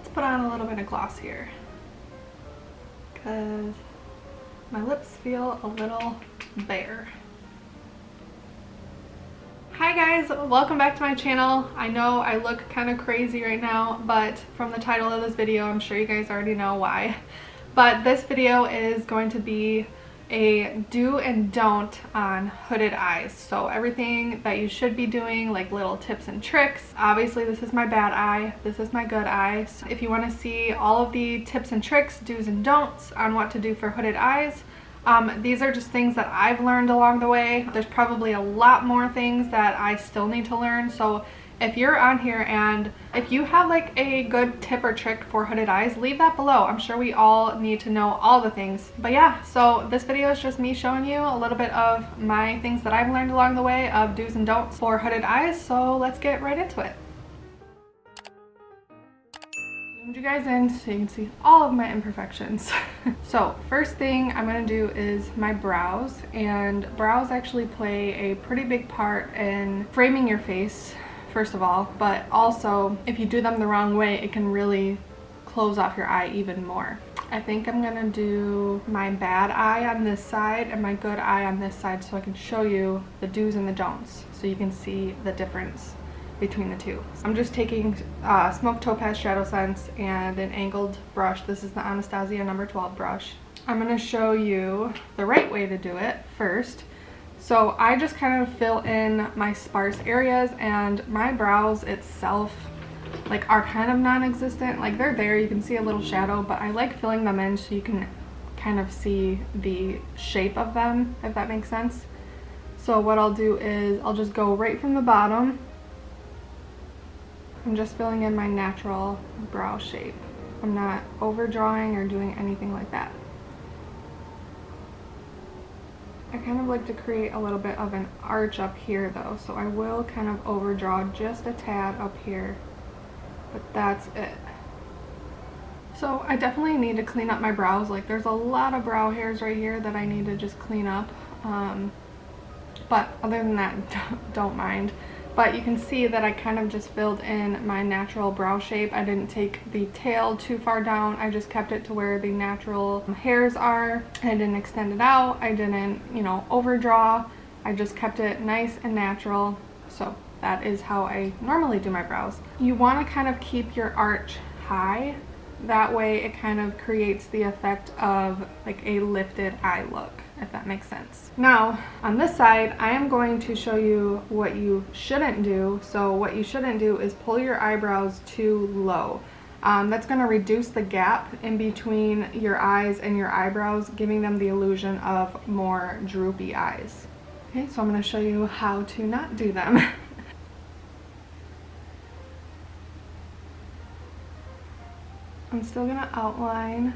let's put on a little bit of gloss here because my lips feel a little bare. Hi guys, welcome back to my channel. I know I look kind of crazy right now, but from the title of this video, I'm sure you guys already know why. But this video is going to be a do and don't on hooded eyes. So everything that you should be doing, like little tips and tricks. Obviously this is my bad eye, this is my good eye. So if you want to see all of the tips and tricks, do's and don'ts on what to do for hooded eyes, these are just things that I've learned along the way. There's probably a lot more things that I still need to learn. So if you're on here and if you have like a good tip or trick for hooded eyes, leave that below. I'm sure we all need to know all the things. But yeah, so this video is just me showing you a little bit of my things that I've learned along the way of do's and don'ts for hooded eyes. So let's get right into it. Zoomed you guys in so you can see all of my imperfections. So first thing I'm going to do is my brows, and brows actually play a pretty big part in framing your face, first of all, but also if you do them the wrong way, it can really close off your eye even more. I think I'm gonna do my bad eye on this side and my good eye on this side so I can show you the do's and the don'ts so you can see the difference between the two. I'm just taking Smoke Topaz ShadowSense and an angled brush. This is the Anastasia number 12 brush. I'm gonna show you the right way to do it first. So I just kind of fill in my sparse areas, and my brows itself like are kind of non-existent. Like they're there, you can see a little shadow, but I like filling them in so you can kind of see the shape of them, if that makes sense. So what I'll do is I'll just go right from the bottom. I'm just filling in my natural brow shape. I'm not overdrawing or doing anything like that. I kind of like to create a little bit of an arch up here though, so I will kind of overdraw just a tad up here, but that's it. So I definitely need to clean up my brows. Like there's a lot of brow hairs right here that I need to just clean up, but other than that, don't mind. But you can see that I kind of just filled in my natural brow shape. I didn't take the tail too far down. I just kept it to where the natural hairs are. I didn't extend it out. I didn't, you know, overdraw. I just kept it nice and natural. So that is how I normally do my brows. You want to kind of keep your arch high. That way it kind of creates the effect of like a lifted eye look, if that makes sense. Now on this side I am going to show you what you shouldn't do. So what you shouldn't do is pull your eyebrows too low. That's going to reduce the gap in between your eyes and your eyebrows, giving them the illusion of more droopy eyes. Okay, so I'm going to show you how to not do them. I'm still going to outline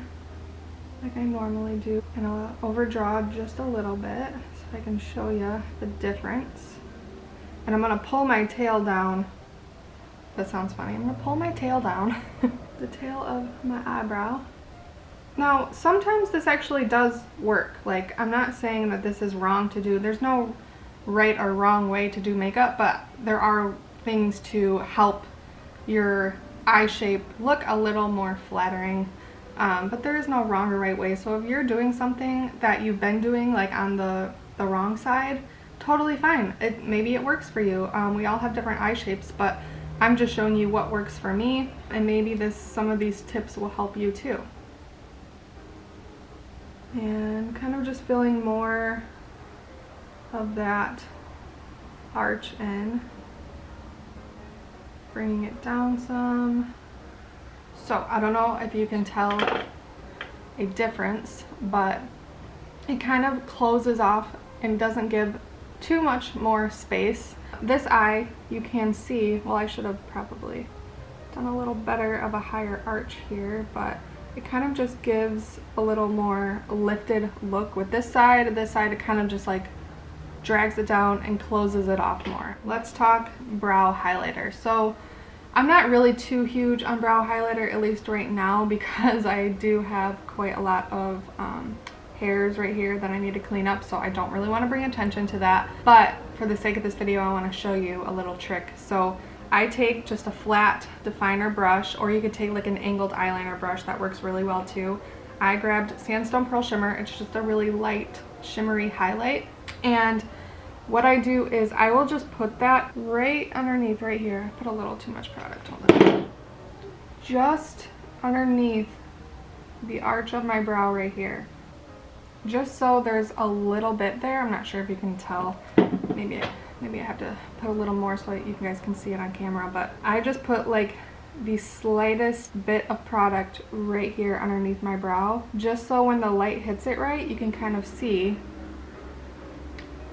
like I normally do, and I'll overdraw just a little bit so I can show you the difference. And I'm going to pull my tail down. That sounds funny. I'm going to pull my tail down, the tail of my eyebrow. Now sometimes this actually does work. Like I'm not saying that this is wrong to do. There's no right or wrong way to do makeup, but there are things to help your eye shape look a little more flattering. But there is no wrong or right way. So if you're doing something that you've been doing like on the wrong side, totally fine. Maybe it works for you. We all have different eye shapes, but I'm just showing you what works for me, and maybe some of these tips will help you too. And kind of just filling more of that arch in, bringing it down some. So I don't know if you can tell a difference, but it kind of closes off and doesn't give too much more space. This eye, you can see, well, I should have probably done a little better of a higher arch here, but it kind of just gives a little more lifted look with this side. It kind of just like drags it down and closes it off more. Let's talk brow highlighter. So I'm not really too huge on brow highlighter, at least right now, because I do have quite a lot of hairs right here that I need to clean up, so I don't really want to bring attention to that. But for the sake of this video, I want to show you a little trick. So I take just a flat definer brush, or you could take like an angled eyeliner brush. That works really well too. I grabbed Sandstone Pearl Shimmer. It's just a really light shimmery highlight, and what I do is I will just put that right underneath right here. I put a little too much product, hold on. Just underneath the arch of my brow right here. Just so there's a little bit there. I'm not sure if you can tell. Maybe I have to put a little more so that you guys can see it on camera, but I just put like the slightest bit of product right here underneath my brow, just so when the light hits it right, you can kind of see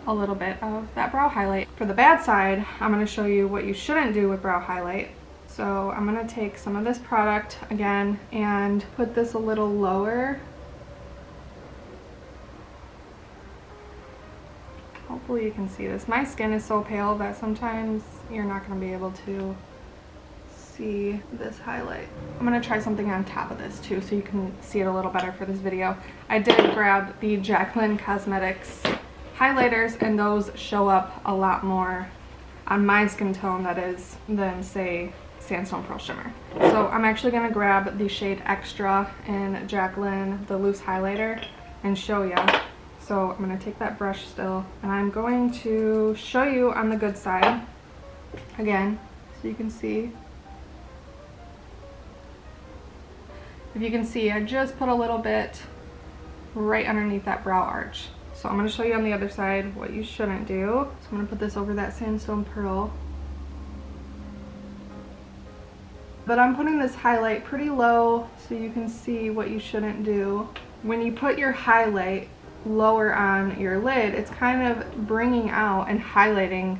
a little bit of that brow highlight. For the bad side, I'm going to show you what you shouldn't do with brow highlight. So I'm going to take some of this product again and put this a little lower. Hopefully you can see this. My skin is so pale that sometimes you're not going to be able to see this highlight. I'm going to try something on top of this too so you can see it a little better for this video. I did grab the Jaclyn Cosmetics highlighters, and those show up a lot more on my skin tone, that is, than say Sandstone Pearl Shimmer. So I'm actually going to grab the shade Extra in Jaclyn, the loose highlighter, and show you. So I'm going to take that brush still, and I'm going to show you on the good side again so you can see. If you can see, I just put a little bit right underneath that brow arch. So I'm going to show you on the other side what you shouldn't do. So I'm going to put this over that Sandstone Pearl. But I'm putting this highlight pretty low so you can see what you shouldn't do. When you put your highlight lower on your lid, it's kind of bringing out and highlighting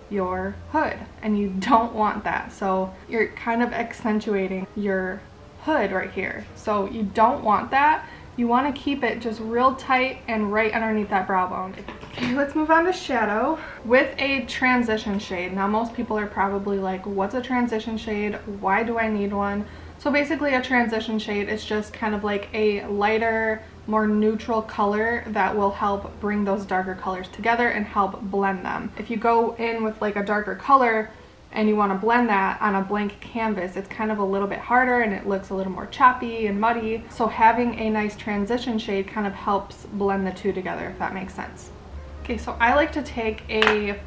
your hood, and you don't want that. So you're kind of accentuating your hood right here. So you don't want that. You want to keep it just real tight and right underneath that brow bone. Okay, let's move on to shadow with a transition shade. Now most people are probably like, what's a transition shade? Why do I need one? So basically a transition shade is just kind of like a lighter, more neutral color that will help bring those darker colors together and help blend them. If you go in with like a darker color and you want to blend that on a blank canvas, it's kind of a little bit harder and it looks a little more choppy and muddy. So having a nice transition shade kind of helps blend the two together, if that makes sense. Okay, so I like to take a,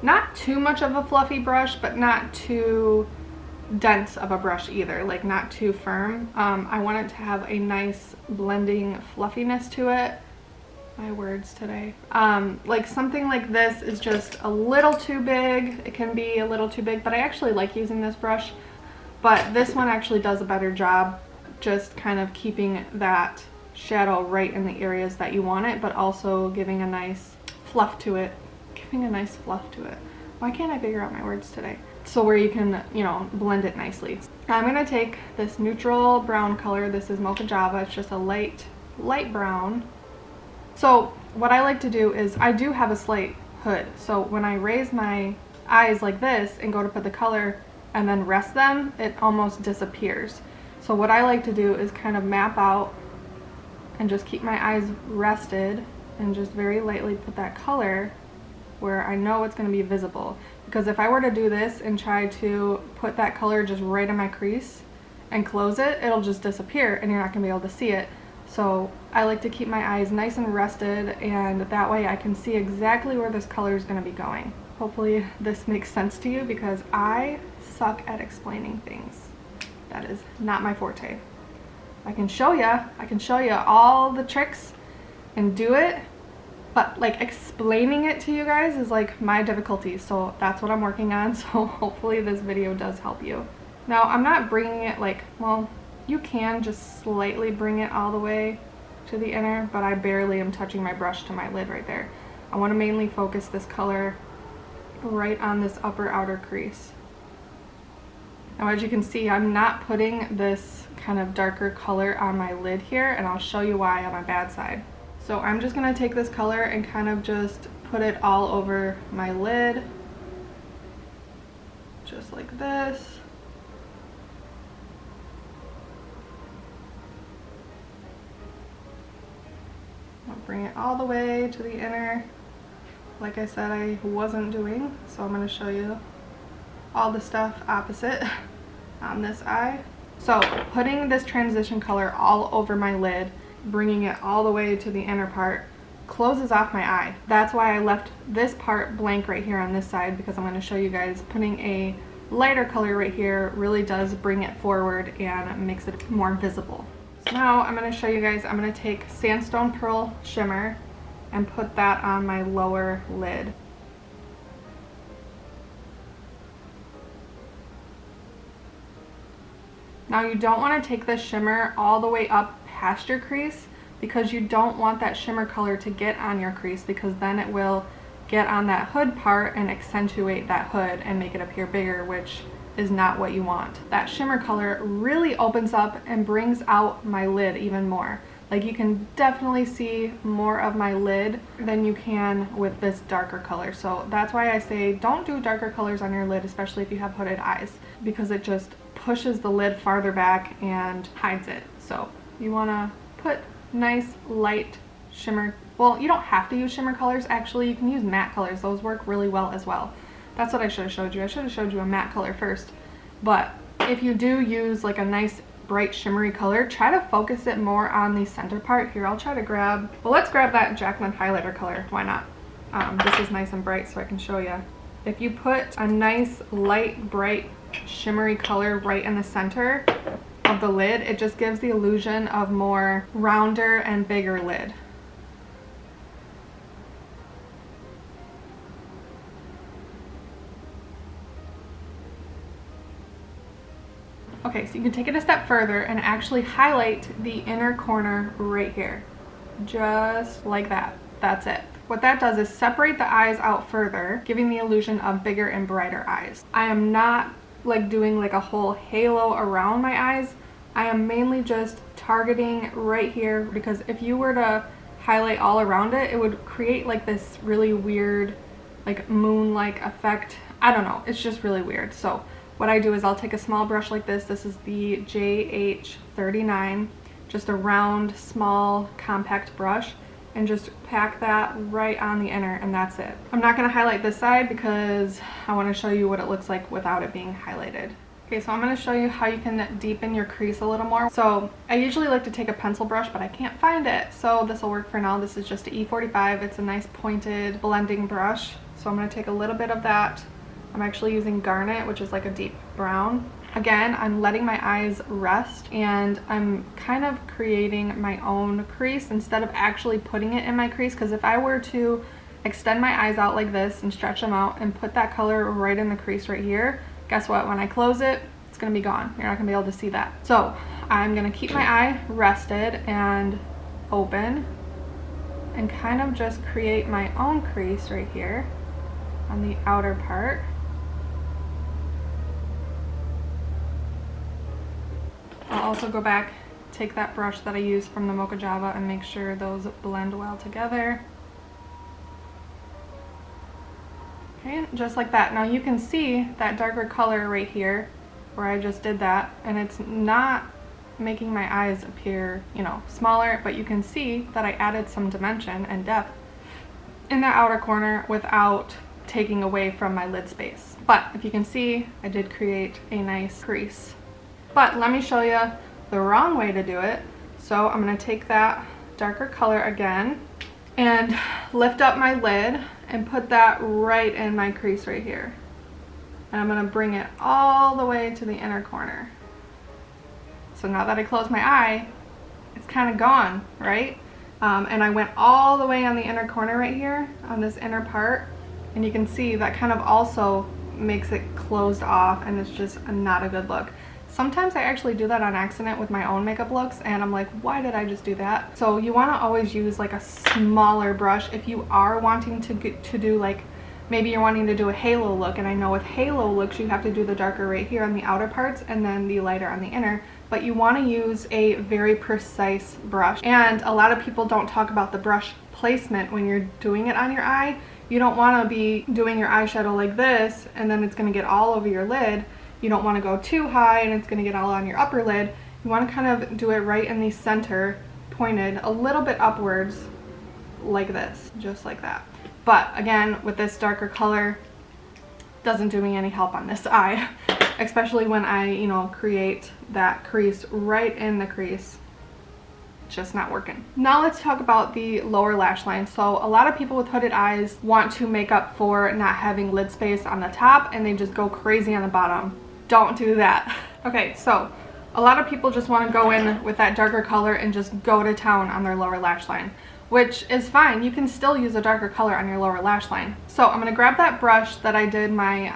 not too much of a fluffy brush, but not too dense of a brush either, like not too firm. I want it to have a nice blending fluffiness to it. My words today. Like something like this is just a little too big. It can be a little too big, but I actually like using this brush. But this one actually does a better job just kind of keeping that shadow right in the areas that you want it, but also giving a nice fluff to it. Why can't I figure out my words today? So where you can, you know, blend it nicely. I'm gonna take this neutral brown color. This is Mocha Java. It's just a light brown. So what I like to do is, I do have a slight hood. So when I raise my eyes like this and go to put the color and then rest them, it almost disappears. So what I like to do is kind of map out and just keep my eyes rested and just very lightly put that color where I know it's going to be visible. Because if I were to do this and try to put that color just right in my crease and close it, it'll just disappear and you're not going to be able to see it. So I like to keep my eyes nice and rested, and that way I can see exactly where this color is going to be going. Hopefully this makes sense to you, because I suck at explaining things. That is not my forte. I can show you all the tricks and do it, but like explaining it to you guys is like my difficulty. So that's what I'm working on. So hopefully this video does help you. Now I'm not bringing it like, well, you can just slightly bring it all the way to the inner, but I barely am touching my brush to my lid right there. I want to mainly focus this color right on this upper outer crease. Now as you can see, I'm not putting this kind of darker color on my lid here, and I'll show you why on my bad side. So I'm just going to take this color and kind of just put it all over my lid, just like this. I'll bring it all the way to the inner, like I said I wasn't doing, so I'm going to show you. all the stuff opposite on this eye. So putting this transition color all over my lid, bringing it all the way to the inner part, closes off my eye. That's why I left this part blank right here on this side, because I'm going to show you guys putting a lighter color right here really does bring it forward and makes it more visible. So now I'm going to show you guys, I'm going to take Sandstone Pearl Shimmer and put that on my lower lid. Now you don't want to take this shimmer all the way up past your crease, because you don't want that shimmer color to get on your crease, because then it will get on that hood part and accentuate that hood and make it appear bigger, which is not what you want. That shimmer color really opens up and brings out my lid even more. Like, you can definitely see more of my lid than you can with this darker color. So that's why I say don't do darker colors on your lid, especially if you have hooded eyes, because it just pushes the lid farther back and hides it. So you want to put nice light shimmer. Well, you don't have to use shimmer colors. Actually, you can use matte colors. Those work really well as well. That's what I should have showed you. I should have showed you a matte color first. But if you do use like a nice bright shimmery color, try to focus it more on the center part. Here, I'll try to grab, well, let's grab that Jaclyn highlighter color. Why not? This is nice and bright, so I can show you. If you put a nice light bright shimmery color right in the center of the lid, it just gives the illusion of more rounder and bigger lid. Okay, so you can take it a step further and actually highlight the inner corner right here. Just like that. That's it. What that does is separate the eyes out further, giving the illusion of bigger and brighter eyes. I am not like doing like a whole halo around my eyes. I am mainly just targeting right here, because if you were to highlight all around it, it would create like this really weird like moon-like effect. I don't know, it's just really weird. So what I do is I'll take a small brush like this. This is the JH39, just a round, small, compact brush, and just pack that right on the inner, and that's it. I'm not gonna highlight this side because I wanna show you what it looks like without it being highlighted. Okay, so I'm gonna show you how you can deepen your crease a little more. So I usually like to take a pencil brush, but I can't find it. So this will work for now. This is just an E45. It's a nice pointed blending brush. So I'm gonna take a little bit of that. I'm actually using Garnet, which is like a deep brown. Again, I'm letting my eyes rest, and I'm kind of creating my own crease instead of actually putting it in my crease, because if I were to extend my eyes out like this and stretch them out and put that color right in the crease right here, guess what? When I close it, it's gonna be gone. You're not gonna be able to see that. So I'm gonna keep my eye rested and open and kind of just create my own crease right here on the outer part. I'll also go back, take that brush that I used from the Mocha Java, and make sure those blend well together. Okay, just like that. Now you can see that darker color right here where I just did that, and it's not making my eyes appear, you know, smaller, but you can see that I added some dimension and depth in the outer corner without taking away from my lid space. But if you can see, I did create a nice crease. But let me show you the wrong way to do it. So I'm going to take that darker color again and lift up my lid and put that right in my crease right here. And I'm going to bring it all the way to the inner corner. So now that I close my eye, it's kind of gone, right? And I went all the way on the inner corner right here on this inner part, and you can see that kind of also makes it closed off, and it's just not a good look. Sometimes I actually do that on accident with my own makeup looks, and I'm like, why did I just do that? So you want to always use like a smaller brush if you are wanting to do like, maybe you're wanting to do a halo look, and I know with halo looks you have to do the darker right here on the outer parts and then the lighter on the inner, but you want to use a very precise brush. And a lot of people don't talk about the brush placement when you're doing it on your eye. You don't want to be doing your eyeshadow like this and then it's going to get all over your lid. You don't want to go too high and it's going to get all on your upper lid. You want to kind of do it right in the center, pointed a little bit upwards like this, just like that. But again, with this darker color, doesn't do me any help on this eye, especially when I, you know, create that crease right in the crease. Just not working. Now let's talk about the lower lash line. So a lot of people with hooded eyes want to make up for not having lid space on the top, and they just go crazy on the bottom. Don't do that. Okay, so a lot of people just want to go in with that darker color and just go to town on their lower lash line, which is fine. You can still use a darker color on your lower lash line. So I'm gonna grab that brush that I did my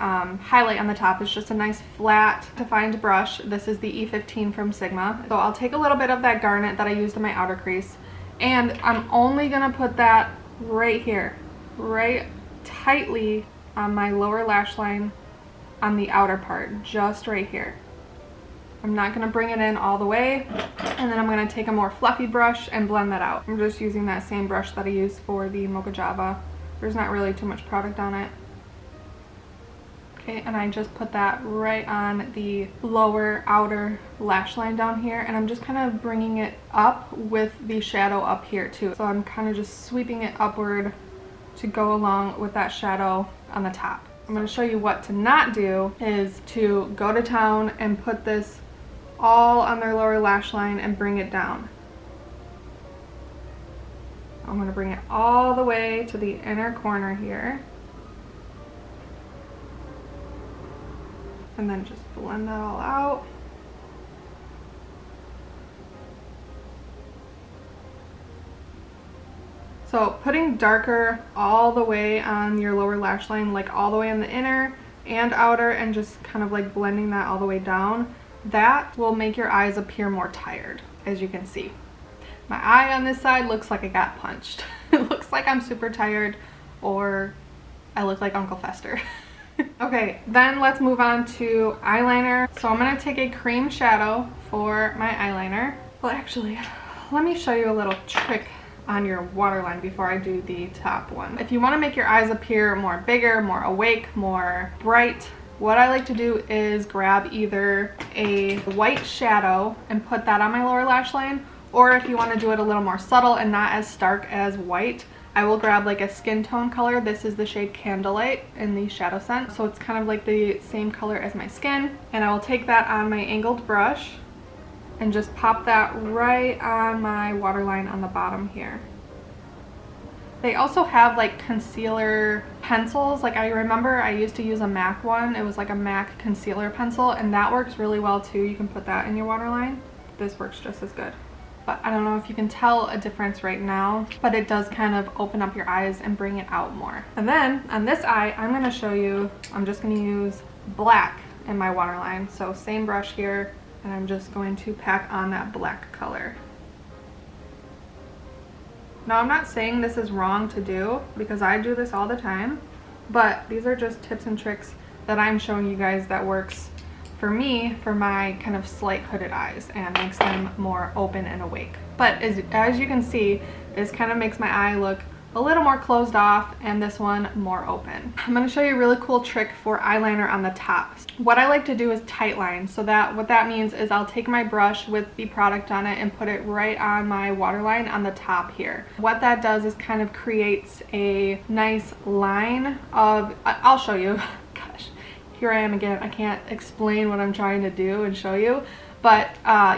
highlight on the top. It's just a nice flat defined brush. This is the E15 from Sigma. So I'll take a little bit of that garnet that I used in my outer crease, and I'm only gonna put that right here, right tightly on my lower lash line on the outer part, just right here. I'm not going to bring it in all the way, and then I'm going to take a more fluffy brush and blend that out. I'm just using that same brush that I used for the Mocha Java. There's not really too much product on it. Okay, and I just put that right on the lower outer lash line down here, and I'm just kind of bringing it up with the shadow up here too. So I'm kind of just sweeping it upward to go along with that shadow on the top. I'm going to show you what to not do is to go to town and put this all on their lower lash line and bring it down. I'm going to bring it all the way to the inner corner here, and then just blend that all out. So putting darker all the way on your lower lash line, like all the way on the inner and outer, and just kind of like blending that all the way down, that will make your eyes appear more tired, as you can see. My eye on this side looks like I got punched. It looks like I'm super tired, or I look like Uncle Fester. Okay, then let's move on to eyeliner. So I'm going to take a cream shadow for my eyeliner. Well, actually, let me show you a little trick on your waterline before I do the top one. If you want to make your eyes appear more bigger, more awake, more bright, what I like to do is grab either a white shadow and put that on my lower lash line, or if you want to do it a little more subtle and not as stark as white, I will grab like a skin tone color. This is the shade Candlelight in the ShadowSense, so it's kind of like the same color as my skin, and I will take that on my angled brush and just pop that right on my waterline on the bottom here. They also have like concealer pencils. Like I remember I used to use a MAC one. It was like a MAC concealer pencil, and that works really well too. You can put that in your waterline. This works just as good. But I don't know if you can tell a difference right now, but it does kind of open up your eyes and bring it out more. And then on this eye, I'm going to show you, I'm just going to use black in my waterline. So same brush here, and I'm just going to pack on that black color. Now I'm not saying this is wrong to do, because I do this all the time, but these are just tips and tricks that I'm showing you guys that works for me for my kind of slight hooded eyes and makes them more open and awake. But as you can see, this kind of makes my eye look a little more closed off, and this one more open. I'm going to show you a really cool trick for eyeliner on the top. What I like to do is tightline. So that what that means is I'll take my brush with the product on it and put it right on my waterline on the top here. What that does is kind of creates a nice line of, I'll show you. Gosh, here I am again. I can't explain what I'm trying to do and show you. But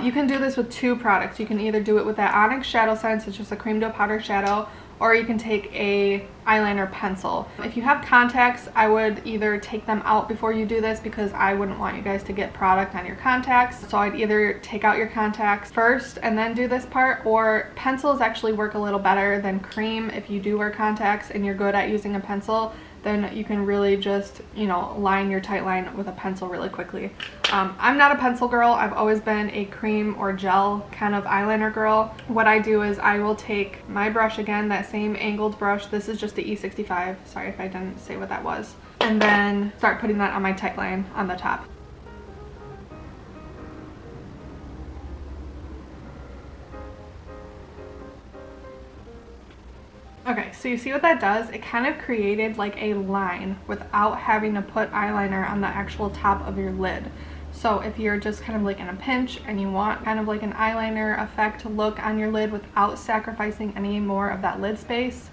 you can do this with two products. You can either do it with that Onyx ShadowSense, it's just a cream to a powder shadow, or you can take a eyeliner pencil. If you have contacts, I would either take them out before you do this, because I wouldn't want you guys to get product on your contacts. So I'd either take out your contacts first and then do this part, or pencils actually work a little better than cream. If you do wear contacts and you're good at using a pencil, then you can really just, you know, line your tight line with a pencil really quickly. I'm not a pencil girl. I've always been a cream or gel kind of eyeliner girl. What I do is I will take my brush again, that same angled brush. This is just the E65. Sorry if I didn't say what that was. And then start putting that on my tight line on the top. Okay, so you see what that does? It kind of created like a line without having to put eyeliner on the actual top of your lid. So if you're just kind of like in a pinch and you want kind of like an eyeliner effect look on your lid without sacrificing any more of that lid space,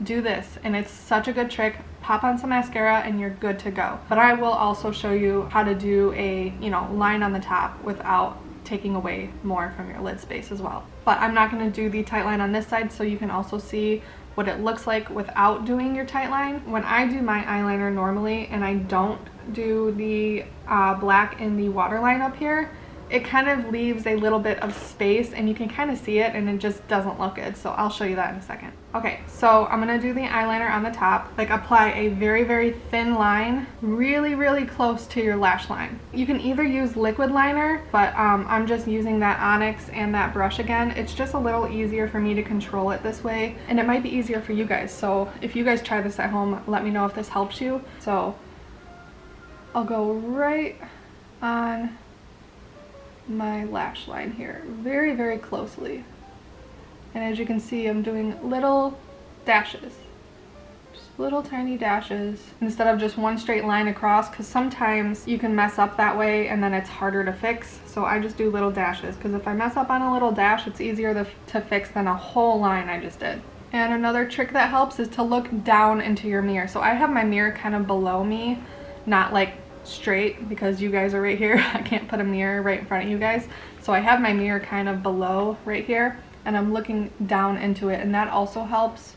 do this. And it's such a good trick. pop on some mascara and you're good to go. But I will also show you how to do a, you know, line on the top without taking away more from your lid space as well. But I'm not going to do the tight line on this side, so you can also see what it looks like without doing your tight line. When I do my eyeliner normally and I don't do the black in the waterline up here, it kind of leaves a little bit of space and you can kind of see it and it just doesn't look good. So I'll show you that in a second. Okay, so I'm gonna do the eyeliner on the top. Like, apply a very, very thin line, really, really close to your lash line. You can either use liquid liner, but I'm just using that Onyx and that brush again. It's just a little easier for me to control it this way, and it might be easier for you guys. So if you guys try this at home, let me know if this helps you. So I'll go right on my lash line here, very, very closely. And as you can see, I'm doing little dashes, just little tiny dashes instead of just one straight line across, because sometimes you can mess up that way and then it's harder to fix. So I just do little dashes, because if I mess up on a little dash, it's easier to fix than a whole line I just did. And another trick that helps is to look down into your mirror. So I have my mirror kind of below me, not like straight, because you guys are right here. I can't put a mirror right in front of you guys, so I have my mirror kind of below right here and I'm looking down into it, and that also helps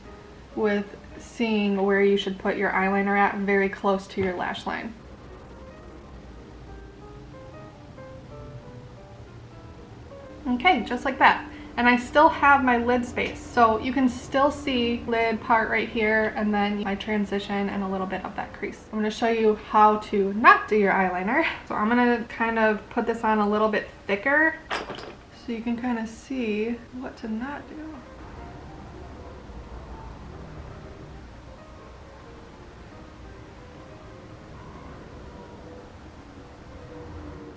with seeing where you should put your eyeliner at, very close to your lash line. Okay, just like that. And I still have my lid space, so you can still see lid part right here and then my transition and a little bit of that crease. I'm going to show you how to not do your eyeliner. So I'm going to kind of put this on a little bit thicker so you can kind of see what to not do.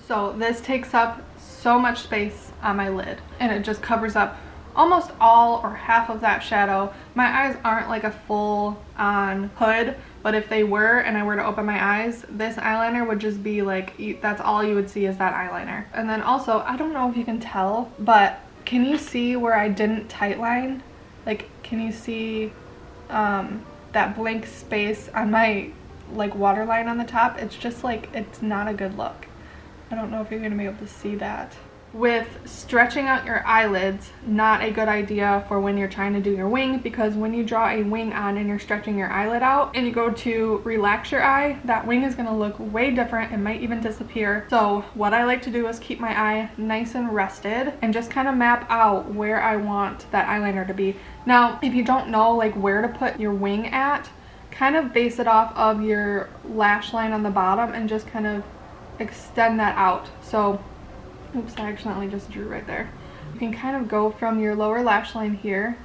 So this takes up so much space on my lid and it just covers up almost all or half of that shadow. My eyes aren't like a full on hood, but if they were and I were to open my eyes, this eyeliner would just be like, that's all you would see is that eyeliner. And then also, I don't know if you can tell, but can you see where I didn't tightline? Like, can you see that blank space on my like waterline on the top? It's just like, it's not a good look. I don't know if you're going to be able to see that. With stretching out your eyelids, not a good idea for when you're trying to do your wing, because when you draw a wing on and you're stretching your eyelid out and you go to relax your eye, that wing is going to look way different. It might even disappear. So what I like to do is keep my eye nice and rested and just kind of map out where I want that eyeliner to be. Now, if you don't know like where to put your wing at, kind of base it off of your lash line on the bottom and just kind of extend that out. So, oops, I accidentally just drew right there. You can kind of go from your lower lash line here,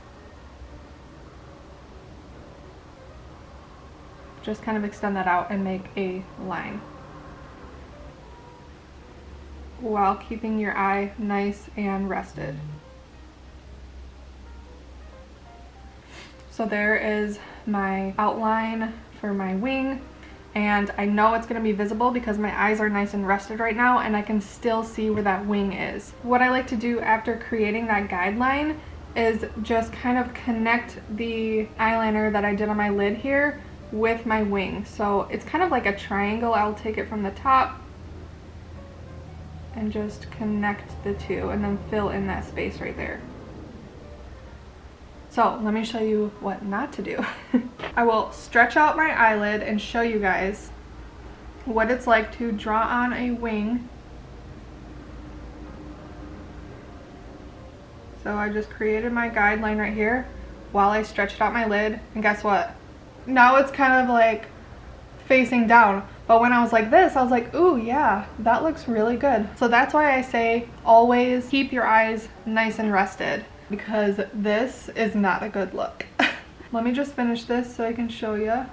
just kind of extend that out and make a line while keeping your eye nice and rested. So there is my outline for my wing. And I know it's going to be visible because my eyes are nice and rested right now and I can still see where that wing is. What I like to do after creating that guideline is just kind of connect the eyeliner that I did on my lid here with my wing. So it's kind of like a triangle. I'll take it from the top and just connect the two and then fill in that space right there. So let me show you what not to do. I will stretch out my eyelid and show you guys what it's like to draw on a wing. So I just created my guideline right here while I stretched out my lid, and guess what? Now it's kind of like facing down, but when I was like this, I was like, ooh yeah, that looks really good. So that's why I say always keep your eyes nice and rested, because this is not a good look. Let me just finish this so I can show you.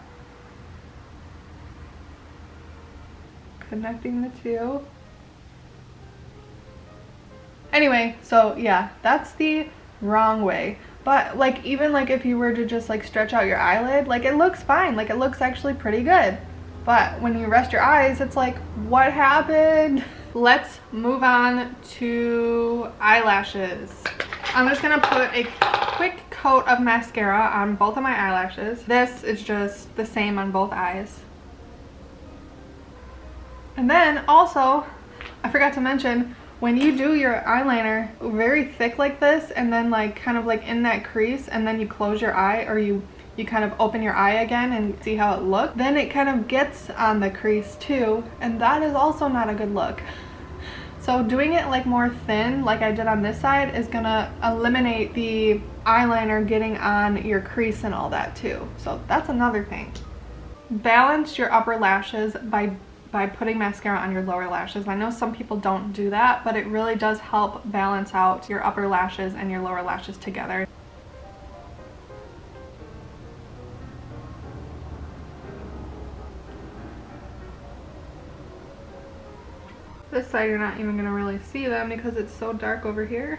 Connecting the two. Anyway, so yeah, that's the wrong way. But like, even like if you were to just like stretch out your eyelid, like it looks fine. Like it looks actually pretty good. But when you rest your eyes, it's like, what happened? Let's move on to eyelashes. I'm just gonna put a quick coat of mascara on both of my eyelashes. This is just the same on both eyes. And then also, I forgot to mention, when you do your eyeliner very thick like this and then like kind of like in that crease and then you close your eye or you kind of open your eye again and see how it looks, then it kind of gets on the crease too, and that is also not a good look. So doing it like more thin like I did on this side is gonna eliminate the eyeliner getting on your crease and all that too. So that's another thing. Balance your upper lashes by putting mascara on your lower lashes. I know some people don't do that, but it really does help balance out your upper lashes and your lower lashes together. This side you're not even gonna really see them because it's so dark over here.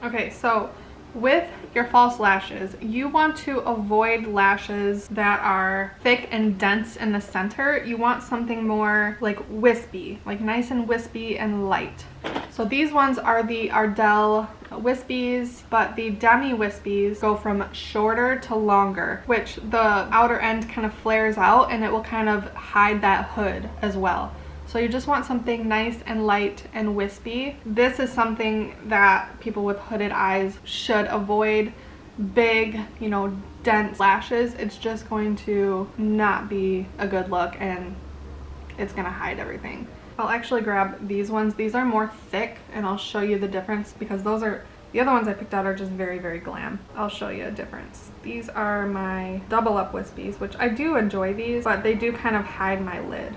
Okay, so with your false lashes, you want to avoid lashes that are thick and dense in the center. You want something more like wispy, like nice and wispy and light. So these ones are the Ardell Wispies, but the Demi Wispies go from shorter to longer, which the outer end kind of flares out and it will kind of hide that hood as well. So you just want something nice and light and wispy. This is something that people with hooded eyes should avoid. Big, you know, dense lashes, it's just going to not be a good look and it's gonna hide everything. I'll actually grab these ones. These are more thick and I'll show you the difference because those are, the other ones I picked out are just very, very glam. I'll show you a difference. These are my double up wispies, which I do enjoy these, but they do kind of hide my lid.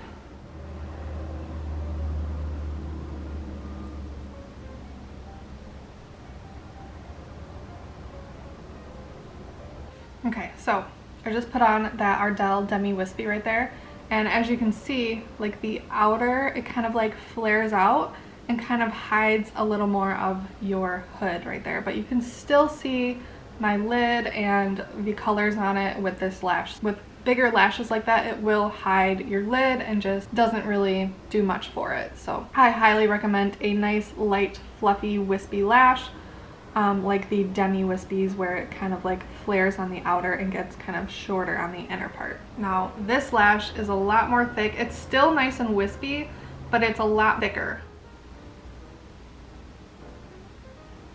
Okay, so I just put on that Ardell Demi Wispy right there, and as you can see, like the outer, it kind of like flares out and kind of hides a little more of your hood right there, but you can still see my lid and the colors on it with this lash. With bigger lashes like that, it will hide your lid and just doesn't really do much for it. So I highly recommend a nice light fluffy wispy lash. Like the Demi Wispies, where it kind of like flares on the outer and gets kind of shorter on the inner part. Now this lash is a lot more thick. It's still nice and wispy, but it's a lot thicker.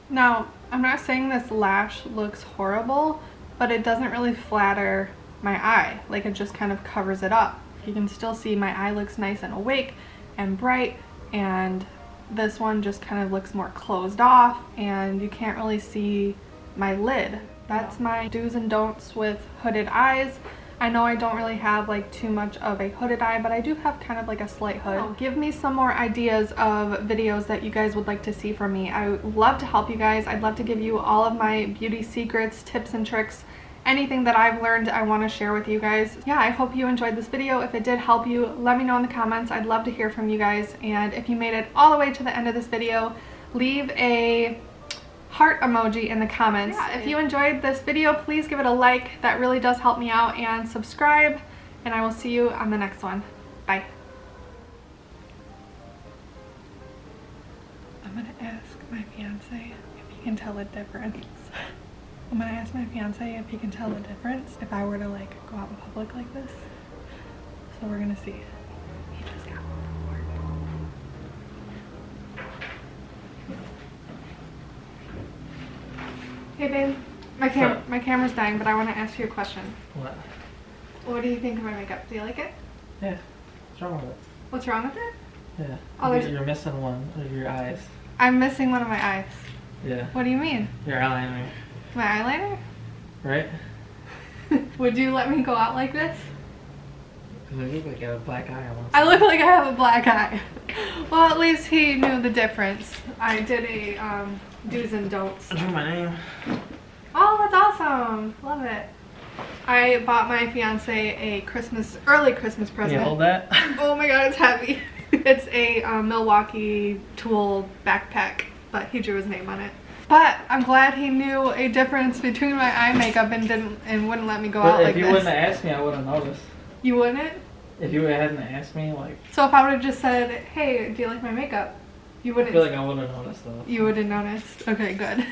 Now I'm not saying this lash looks horrible, but it doesn't really flatter my eye. Like it just kind of covers it up. You can still see my eye looks nice and awake and bright, and this one just kind of looks more closed off and you can't really see my lid. That's my do's and don'ts with hooded eyes. I know I don't really have like too much of a hooded eye, but I do have kind of like a slight hood. Give me some more ideas of videos that you guys would like to see from me. I would love to help you guys. I'd love to give you all of my beauty secrets, tips and tricks. Anything that I've learned, I want to share with you guys. Yeah, I hope you enjoyed this video. If it did help you, let me know in the comments. I'd love to hear from you guys. And if you made it all the way to the end of this video, leave a heart emoji in the comments. Yeah, if you enjoyed this video, please give it a like. That really does help me out, and subscribe. And I will see you on the next one. Bye. I'm gonna ask my fiance if he can tell the difference. I'm gonna ask my fiance if he can tell the difference if I were to like go out in public like this. So we're gonna see. He just got home from work. Hey babe, my camera's dying, but I want to ask you a question. What? What do you think of my makeup? Do you like it? Yeah. What's wrong with it? What's wrong with it? Yeah. Oh, you're missing one of your eyes. I'm missing one of my eyes. Yeah. What do you mean? Your eyeliner. My eyeliner? Right? Would you let me go out like this? Because you look like you have a black eye on one side. I look like I have a black eye. Well, at least he knew the difference. I did a do's and don'ts. I drew my name. Oh, that's awesome. Love it. I bought my fiance a early Christmas present. Can you hold that? Oh my god, it's heavy. It's a Milwaukee tool backpack, but he drew his name on it. But I'm glad he knew a difference between my eye makeup and wouldn't let me go out like this. If you wouldn't have asked me, I would have noticed. You wouldn't? If you hadn't asked me, like... So if I would have just said, hey, do you like my makeup? You wouldn't... I feel like I would have noticed though. You would have noticed? Okay, good.